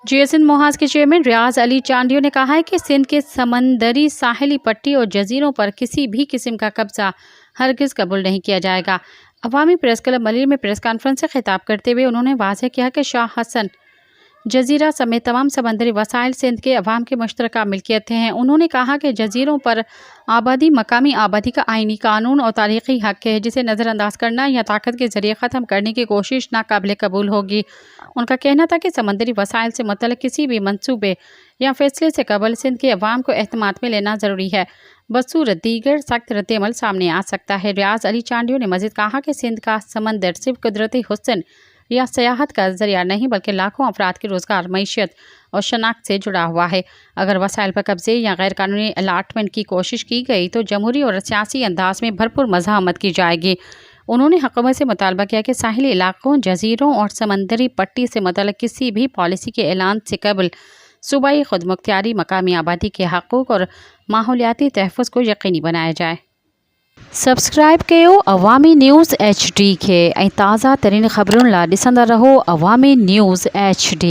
जियो सिंध मोहाज के चेयरमैन रियाज अली चांडियो ने कहा है कि सिंध के समंदरी साहिली पट्टी और जजीरों पर किसी भी किस्म का कब्जा हरगिज कबूल नहीं किया जाएगा। अवामी प्रेस क्लब मलिर में प्रेस कॉन्फ्रेंस से खिताब करते हुए उन्होंने वाज़ेह किया कि शाह हसन जजीरा समेत तमाम समंदरी वसाइल सिंध के अवाम के मुश्तरका मिल्कियत हैं। उन्होंने कहा कि जजीरों पर आबादी मकामी आबादी का आइनी कानून और तारीख़ी हक़ है, जिसे नज़रअंदाज करना या ताकत के ज़रिए ख़त्म करने की कोशिश नाकाबिल कबूल होगी। उनका कहना था कि समंदरी वसाइल से मुतल्लिक़ किसी भी मंसूबे या फैसले से कबल सिंध के अवाम को एहतमाद में लेना ज़रूरी है, बसूरत दीगर सख्त रद्द-ए-अमल सामने आ सकता है। रियाज अली चांडियो ने मज़ीद कहा कि सिंध का समंदर सिर्फ कुदरती हुस्न या सयाहत का ज़रिया नहीं बल्कि लाखों अफराद के रोज़गार, मईशत और शनाख्त से जुड़ा हुआ है। अगर वसाइल पर कब्ज़े या गैर कानूनी अलाटमेंट की कोशिश की गई तो जमहूरी और सियासी अंदाज में भरपूर मज़ाहमत की जाएगी। उन्होंने हुकूमत से मुतालबा किया कि साहिली इलाकों, जजीरों और समंदरी पट्टी से मुतल्लिक़ किसी भी पॉलिसी के ऐलान से कबल सूबाई खुदमुख्तियारी, मकामी आबादी के हकूक़ और माहौलियाती तहफ़्फ़ुज़ को यकीनी बनाया जाए। सब्सक्राइब कयो अवामी न्यूज़ HD के ऐं ताज़ा तरीन ख़बरुनि लाइ ॾिसंदा रहो अवामी न्यूज़ HD।